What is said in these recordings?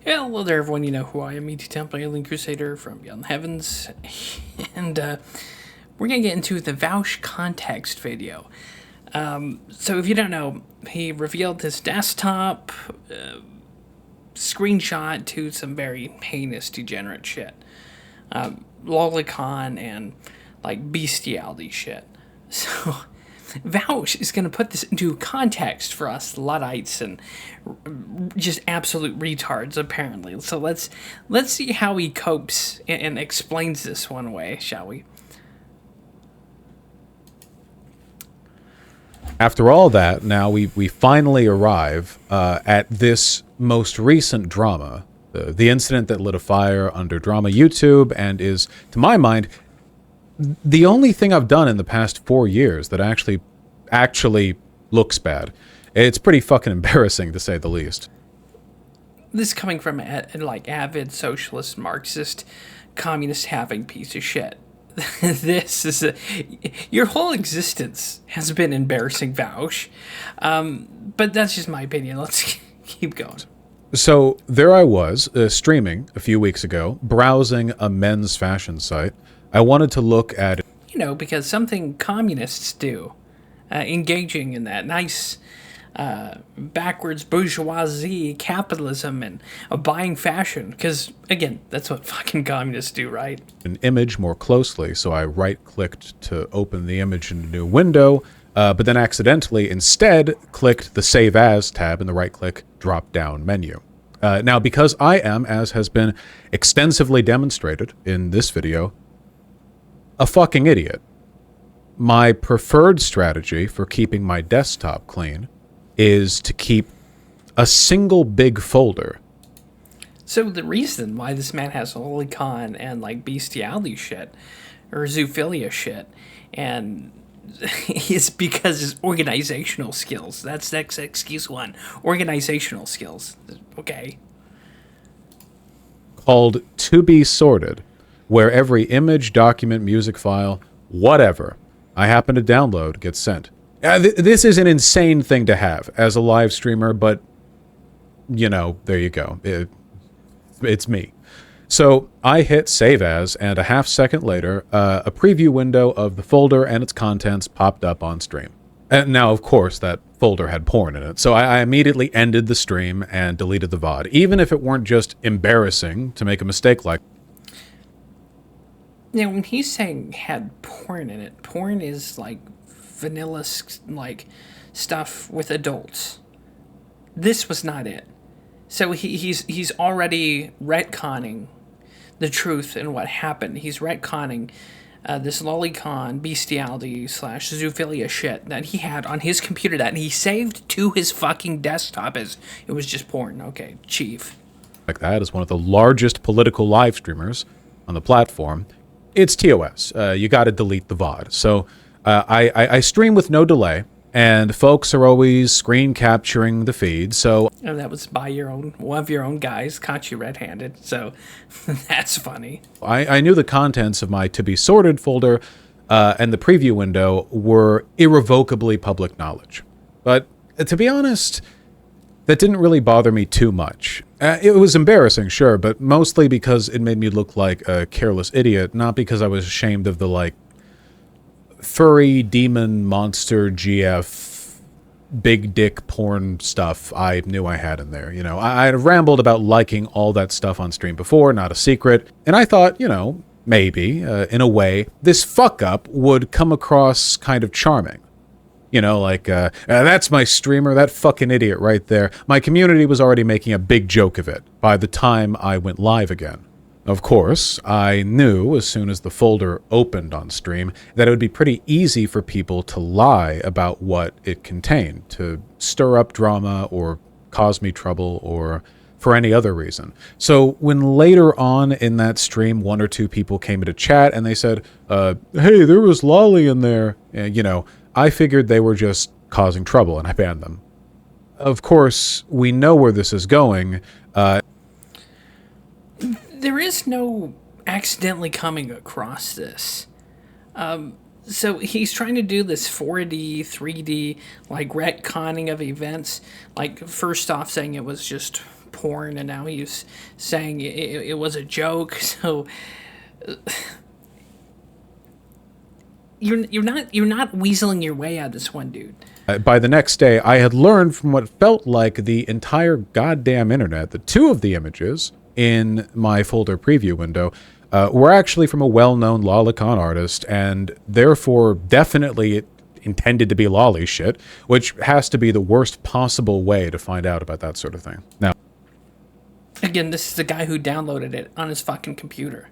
Yeah, hello there, everyone. You know who I am, E.T. Templar, Alien Crusader from Beyond the Heavens. And we're going to get into the Vaush context video. So if you don't know, he revealed his desktop screenshot to some very heinous, degenerate shit. Lolicon and, like, bestiality shit. So Vaush is going to put this into context for us Luddites and just absolute retards, apparently. So let's see how he copes and explains this one way, shall we? After all that, now we finally arrive at this most recent drama, the incident that lit a fire under Drama YouTube and is, to my mind, the only thing I've done in the past 4 years that actually looks bad. It's pretty fucking embarrassing, to say the least. This coming from like avid socialist, Marxist, communist having piece of shit. This is your whole existence has been embarrassing, Vaush. But that's just my opinion. Let's keep going. So there I was, streaming a few weeks ago, browsing a men's fashion site. I wanted to look at... You know, because something communists do, engaging in that nice backwards bourgeoisie capitalism and buying fashion. Because, again, that's what fucking communists do, right? An image more closely, so I right-clicked to open the image in a new window, but then accidentally instead clicked the Save As tab in the right-click drop-down menu. Now, because I am, as has been extensively demonstrated in this video, a fucking idiot, my preferred strategy for keeping my desktop clean is to keep a single big folder. So the reason why this man has lolicon and like bestiality shit or zoophilia shit and is because his organizational skills. That's excuse one. Organizational skills. Okay. Called To Be Sorted, where every image, document, music file, whatever I happen to download gets sent. This is an insane thing to have as a live streamer, but, you know, there you go. It's me. So I hit Save As, and a half second later, a preview window of the folder and its contents popped up on stream. And now, of course, that folder had porn in it, so I immediately ended the stream and deleted the VOD, even if it weren't just embarrassing to make a mistake like... Now, when he's saying had porn in it, porn is like vanilla, like stuff with adults. This was not it. So he's already retconning the truth and what happened. He's retconning this lolicon bestiality / zoophilia shit that he had on his computer that he saved to his fucking desktop as it was just porn. Okay, chief. Like that is one of the largest political live streamers on the platform. It's TOS. You got to delete the VOD. So I stream with no delay, and folks are always screen capturing the feed. So And that was by one of your own guys, caught you red-handed. So that's funny. I knew the contents of my To Be Sorted folder and the preview window were irrevocably public knowledge. But to be honest, that didn't really bother me too much. It was embarrassing, sure, but mostly because it made me look like a careless idiot, not because I was ashamed of the, like, furry demon monster GF big dick porn stuff I knew I had in there. You know, I had rambled about liking all that stuff on stream before, not a secret, and I thought, you know, maybe, in a way, this fuck-up would come across kind of charming. You know, like, that's my streamer, that fucking idiot right there. My community was already making a big joke of it by the time I went live again. Of course, I knew as soon as the folder opened on stream that it would be pretty easy for people to lie about what it contained, to stir up drama or cause me trouble or for any other reason. So when later on in that stream, one or two people came into chat and they said, hey, there was lolly in there, you know, I figured they were just causing trouble, and I banned them. Of course, we know where this is going. There is no accidentally coming across this. So he's trying to do this 4D, 3D, like retconning of events. Like, first off saying it was just porn, and now he's saying it was a joke. So you're not weaseling your way out of this one, dude. By the next day, I had learned from what felt like the entire goddamn internet that two of the images in my folder preview window were actually from a well-known lolicon artist, and therefore definitely intended to be lolly shit, which has to be the worst possible way to find out about that sort of thing. Now, again, this is the guy who downloaded it on his fucking computer.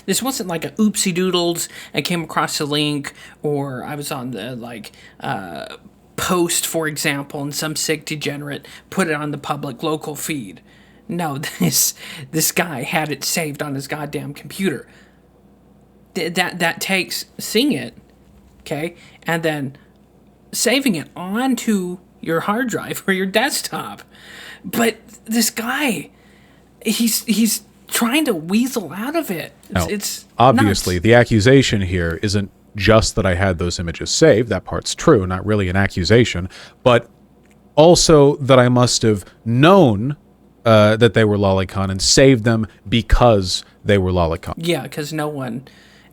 This wasn't like a oopsie doodles, I came across a link, or I was on the post, for example, and some sick degenerate put it on the public local feed. No, this guy had it saved on his goddamn computer. That takes seeing it, okay, and then saving it onto your hard drive or your desktop. But this guy, he's trying to weasel out of it. It's obviously nuts. The accusation here isn't just that I had those images saved. That part's true, not really an accusation, but also that I must have known that they were lolicon and saved them because they were lolicon. Yeah, because no one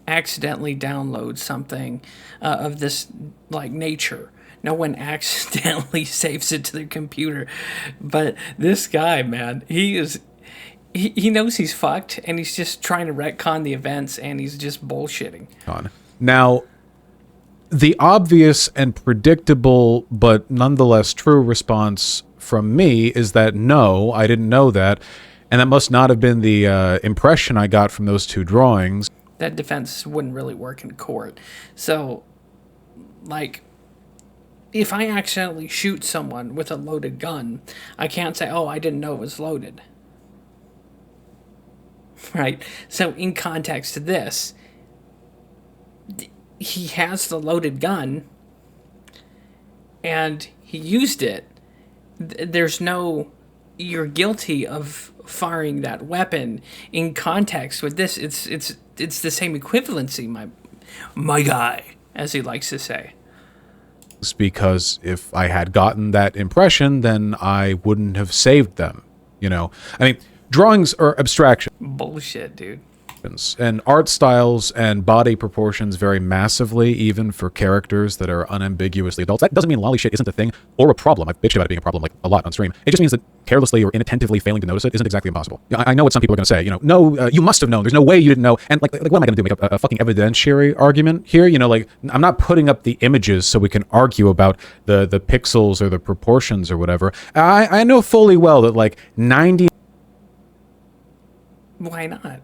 accidentally downloads something of this nature. No one accidentally saves it to their computer. But this guy, man, he knows he's fucked, and he's just trying to retcon the events, and he's just bullshitting. Now, the obvious and predictable but nonetheless true response from me is that no, I didn't know that, and that must not have been the impression I got from those two drawings. That defense wouldn't really work in court. So, if I accidentally shoot someone with a loaded gun, I can't say, oh, I didn't know it was loaded. Right? So, in context to this, he has the loaded gun, and he used it. There's no, you're guilty of firing that weapon. In context with this, it's the same equivalency, my guy, as he likes to say. Because if I had gotten that impression, then I wouldn't have saved them. I mean, drawings are abstraction. Bullshit, dude. And art styles and body proportions vary massively, even for characters that are unambiguously adults. That doesn't mean lolly shit isn't a thing or a problem. I've bitched about it being a problem a lot on stream. It just means that carelessly or inattentively failing to notice it isn't exactly impossible. I know what some people are going to say. No, you must have known. There's no way you didn't know. And what am I going to do? Make a fucking evidentiary argument here? I'm not putting up the images so we can argue about the pixels or the proportions or whatever. I know fully well that 90. Why not?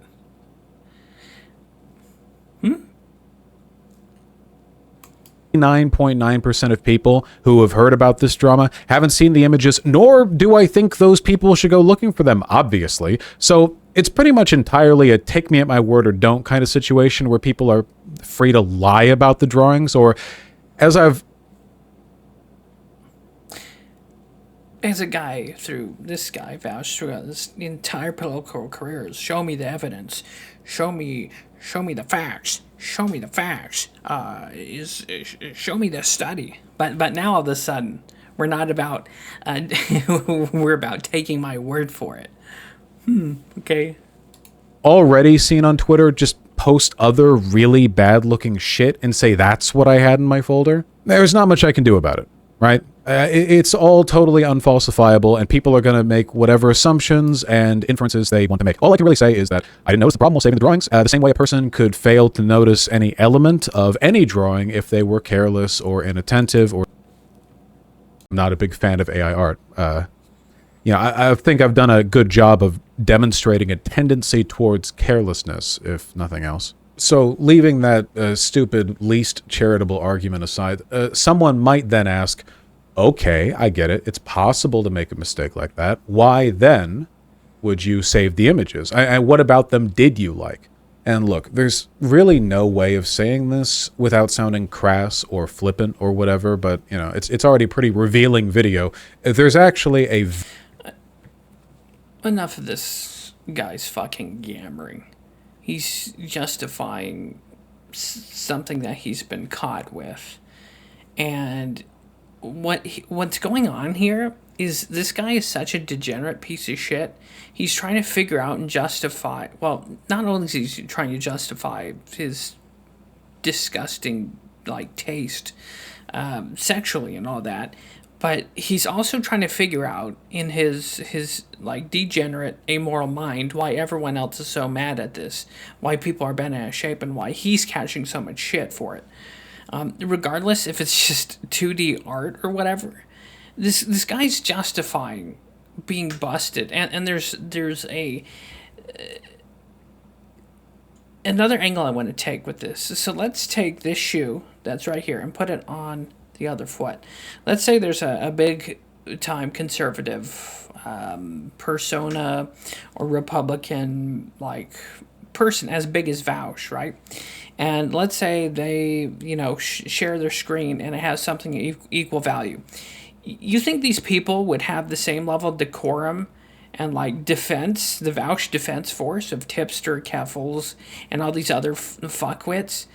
99.9% of people who have heard about this drama haven't seen the images, nor do I think those people should go looking for them, obviously. So it's pretty much entirely a take me at my word or don't kind of situation where people are free to lie about the drawings, or as a guy, through this guy, Vaush, throughout this entire political career, show me the evidence, show me the facts, show me the facts, show me the study. But now all of a sudden, we're not about, we're about taking my word for it. Okay. Already seen on Twitter just post other really bad looking shit and say that's what I had in my folder. There's not much I can do about it, right? It's all totally unfalsifiable, and people are going to make whatever assumptions and inferences they want to make. All I can really say is that I didn't notice the problem while saving the drawings, the same way a person could fail to notice any element of any drawing if they were careless or inattentive. Or I'm not a big fan of AI art. I think I've done a good job of demonstrating a tendency towards carelessness, if nothing else. So, leaving that stupid, least charitable argument aside, someone might then ask, okay, I get it. It's possible to make a mistake like that. Why then would you save the images? And what about them did you like? And look, there's really no way of saying this without sounding crass or flippant or whatever, but, it's already a pretty revealing video. There's actually Enough of this guy's fucking yammering. He's justifying something that he's been caught with. And what's going on here is this guy is such a degenerate piece of shit. He's trying to figure out and justify. Well, not only is he trying to justify his disgusting like taste sexually and all that, but he's also trying to figure out in his like degenerate amoral mind why everyone else is so mad at this, why people are bent out of shape, and why he's catching so much shit for it. Regardless if it's just 2D art or whatever, this guy's justifying being busted, and there's a another angle I want to take with this. So let's take this shoe that's right here and put it on the other foot. Let's say there's a big time conservative persona or Republican like person as big as Vaush, right? And let's say they, share their screen and it has something equal value. You think these people would have the same level of decorum and like defense, the Vaush defense force of tipster, keffels, and all these other fuckwits?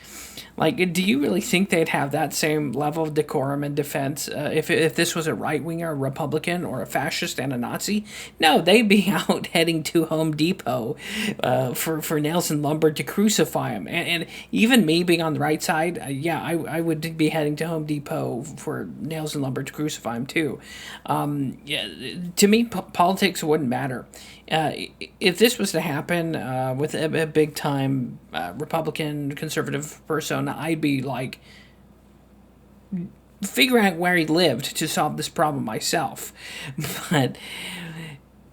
Like, do you really think they'd have that same level of decorum and defense if this was a right-winger, a Republican, or a fascist and a Nazi? No, they'd be out heading to Home Depot for nails and lumber to crucify him. And even me being on the right side, I would be heading to Home Depot for nails and lumber to crucify him too. To me, politics wouldn't matter. If this was to happen with a big time Republican conservative persona, I'd be like figuring out where he lived to solve this problem myself. But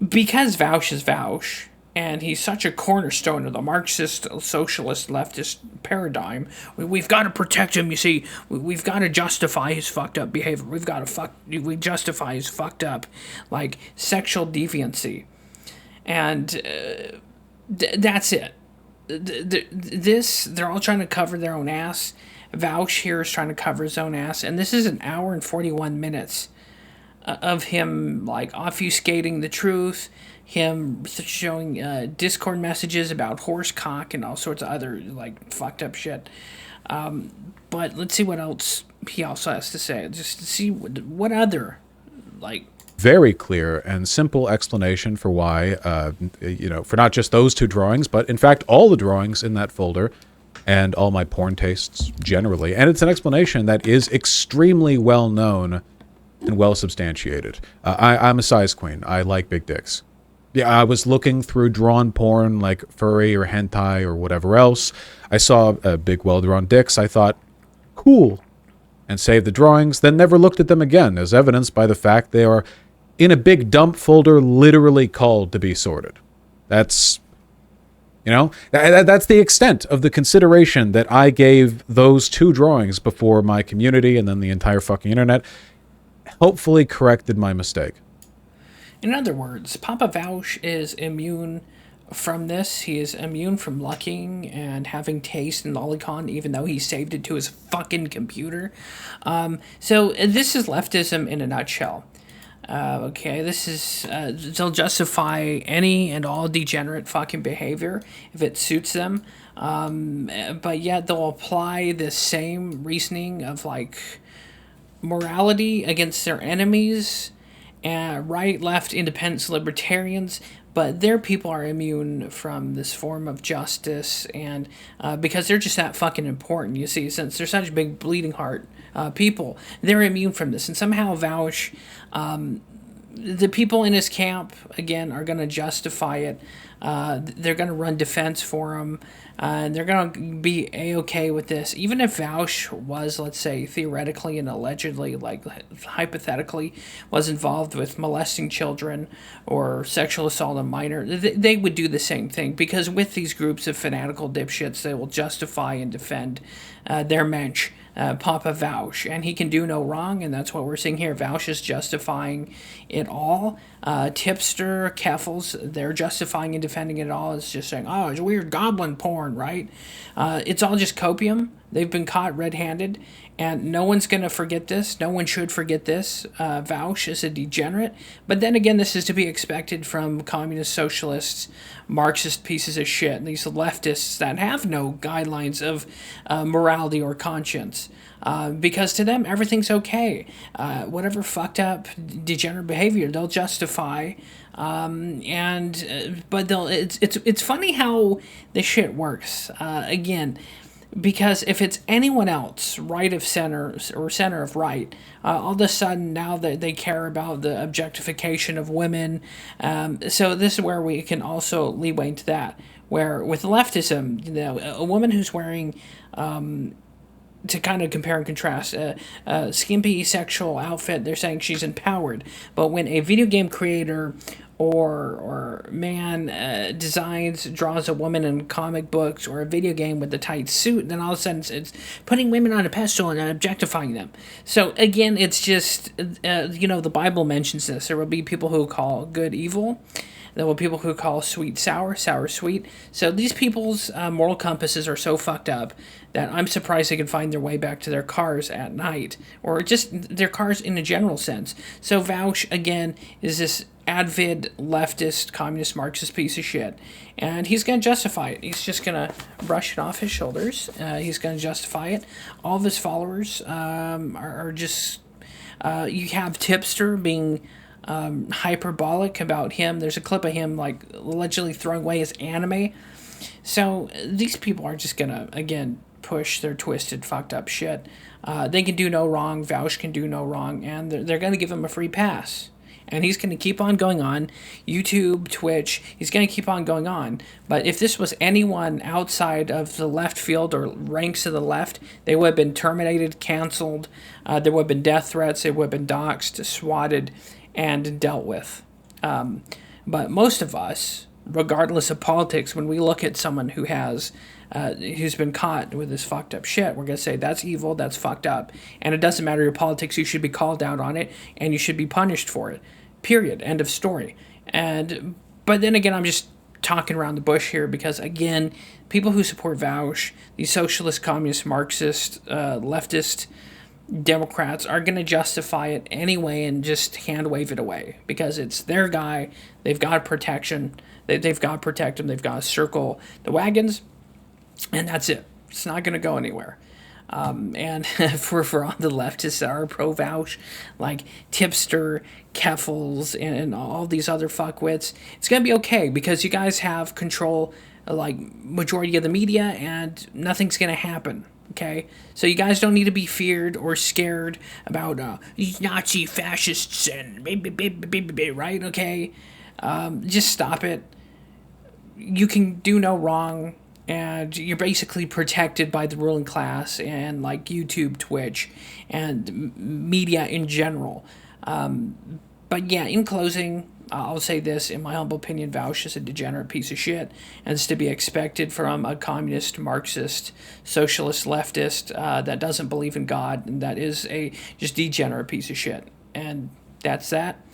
because Vaush is Vaush, and he's such a cornerstone of the Marxist, socialist, leftist paradigm, we've got to protect him. You see, we've got to justify his fucked up behavior. We justify his fucked up, like, sexual deviancy. And that's it. They're all trying to cover their own ass. Vaush here is trying to cover his own ass. And this is an hour and 41 minutes of him, like, obfuscating the truth, him showing Discord messages about horse cock and all sorts of other, like, fucked up shit. But let's see what else he also has to say. Just to see what other, like... Very clear and simple explanation for why, for not just those two drawings, but in fact all the drawings in that folder and all my porn tastes generally. And it's an explanation that is extremely well known and well substantiated. I'm a size queen. I like big dicks. Yeah, I was looking through drawn porn like furry or hentai or whatever else. I saw big well-drawn dicks. I thought, cool, and saved the drawings, then never looked at them again, as evidenced by the fact they are in a big dump folder literally called to be sorted. That's, that's the extent of the consideration that I gave those two drawings before my community and then the entire fucking internet hopefully corrected my mistake. In other words, Papa Vaush is immune from this. He is immune from lucking and having taste in lolicon, even though he saved it to his fucking computer. So this is leftism in a nutshell. This is, they'll justify any and all degenerate fucking behavior if it suits them. But yet they'll apply the same reasoning of, like, morality against their enemies, right, left, independents, libertarians, but their people are immune from this form of justice, and because they're just that fucking important, you see, since they're such big bleeding heart people, they're immune from this. And somehow Vaush, the people in his camp, again, are going to justify it. They're going to run defense for him. And they're going to be A-okay with this. Even if Vaush was, let's say, theoretically and allegedly, like, hypothetically, was involved with molesting children or sexual assault on minor, they would do the same thing. Because with these groups of fanatical dipshits, they will justify and defend their mensch, Papa Vaush. And he can do no wrong, and that's what we're seeing here. Vaush is justifying it all. Tipster, Keffels, they're justifying and defending it all. It's just saying, oh, it's weird goblin porn, right? It's all just copium. They've been caught red-handed, and no one's going to forget this. No one should forget this. Vaush is a degenerate. But then again, this is to be expected from communist, socialists, Marxist pieces of shit, and these leftists that have no guidelines of morality or conscience. because to them everything's okay. Whatever fucked up degenerate behavior they'll justify, but they'll it's funny how this shit works. Again, because if it's anyone else, right of center or center of right, all of a sudden now that they care about the objectification of women. So this is where we can also leeway into that. Where with leftism, a woman who's wearing, to kind of compare and contrast, a skimpy sexual outfit, they're saying she's empowered. But when a video game creator or man draws a woman in comic books or a video game with a tight suit, then all of a sudden it's putting women on a pedestal and objectifying them. So again, it's just, the Bible mentions this. There will be people who call good evil. There will be people who call sweet sour, sour sweet. So these people's moral compasses are so fucked up that I'm surprised they can find their way back to their cars at night, or just their cars in a general sense. So Vaush, again, is this avid leftist, communist, Marxist piece of shit. And he's going to justify it. He's just going to brush it off his shoulders. He's going to justify it. All of his followers are just... you have Tipster being... hyperbolic about him. There's a clip of him like allegedly throwing away his anime. So these people are just gonna again push their twisted, fucked up shit. They can do no wrong. Vaush can do no wrong, and they're gonna give him a free pass. And he's going to keep on going on. YouTube, Twitch, he's going to keep on going on. But if this was anyone outside of the left field or ranks of the left, they would have been terminated, canceled. There would have been death threats. They would have been doxxed, swatted, and dealt with. But most of us, regardless of politics, when we look at someone who's been caught with this fucked up shit, we're going to say that's evil, that's fucked up. And it doesn't matter your politics, you should be called out on it, and you should be punished for it. Period. End of story. But then again, I'm just talking around the bush here because, again, people who support Vaush, these socialist, communist, Marxist, leftist Democrats are going to justify it anyway and just hand wave it away because it's their guy. They've got protection. They've got to protect him. They've got to circle the wagons, and that's it. It's not going to go anywhere. And for all the leftists that are pro-Vaush, like Tipster, Keffels, and all these other fuckwits, it's going to be okay because you guys have control, like, majority of the media, and nothing's going to happen. Okay, so you guys don't need to be feared or scared about these Nazi fascists and right? Okay, just stop it. You can do no wrong, and you're basically protected by the ruling class and like YouTube, Twitch, and media in general. But yeah, in closing, I'll say this, in my humble opinion, Vaush is a degenerate piece of shit, and it's to be expected from a communist, Marxist, socialist, leftist that doesn't believe in God, and that is a just degenerate piece of shit. And that's that.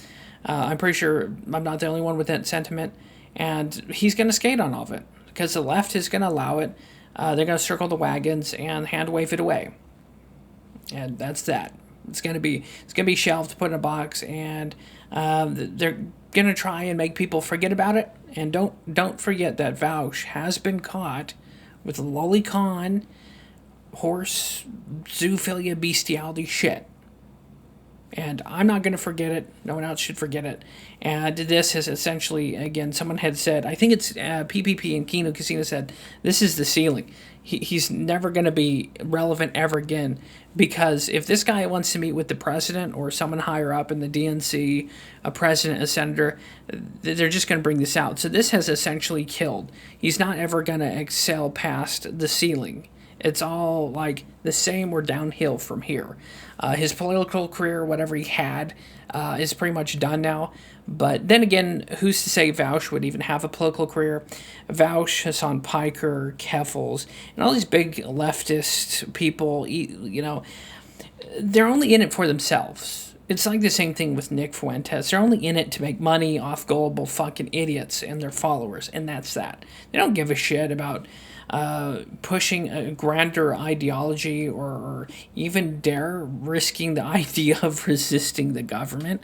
I'm pretty sure I'm not the only one with that sentiment, and he's going to skate on all of it, because the left is going to allow it. They're going to circle the wagons and hand wave it away. And that's that. It's gonna be shelved, put in a box, and they're gonna try and make people forget about it. And don't forget that Vaush has been caught with lolicon, horse, zoophilia, bestiality shit. And I'm not gonna forget it. No one else should forget it. And this is essentially, again, someone had said, I think it's PPP and Kino Casino said, this is the ceiling. He's never going to be relevant ever again, because if this guy wants to meet with the president or someone higher up in the DNC, a president, a senator, they're just going to bring this out. So this has essentially killed. He's not ever going to excel past the ceiling. It's all like the same or downhill from here. His political career, whatever he had, is pretty much done now. But then again, who's to say Vaush would even have a political career? Vaush, Hassan Piker, Keffels, and all these big leftist people, they're only in it for themselves. It's like the same thing with Nick Fuentes. They're only in it to make money off gullible fucking idiots and their followers, and that's that. They don't give a shit about pushing a grander ideology or even dare risking the idea of resisting the government.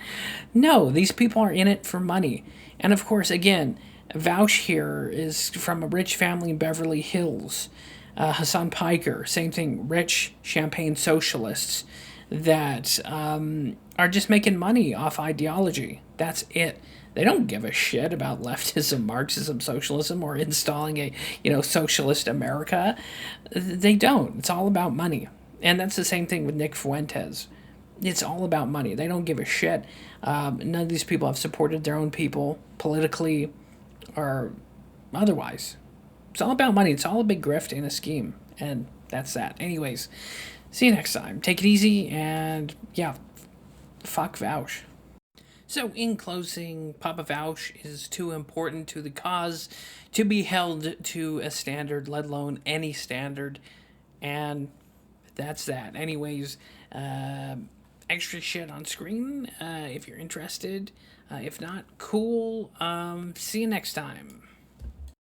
No, these people are in it for money. And of course, again, Vaush here is from a rich family in Beverly Hills. Hassan Piker, same thing. Rich champagne socialists that are just making money off ideology. That's it. They don't give a shit about leftism, Marxism, socialism, or installing a socialist America. They don't. It's all about money, and that's the same thing with Nick Fuentes. It's all about money. They don't give a shit. None of these people have supported their own people politically or otherwise. It's all about money. It's all a big grift and a scheme. And that's that. Anyways, see you next time. Take it easy and yeah, fuck Vaush. So, in closing, Papa Vaush is too important to the cause to be held to a standard, let alone any standard. And that's that. Anyways, extra shit on screen if you're interested. If not, cool. See you next time.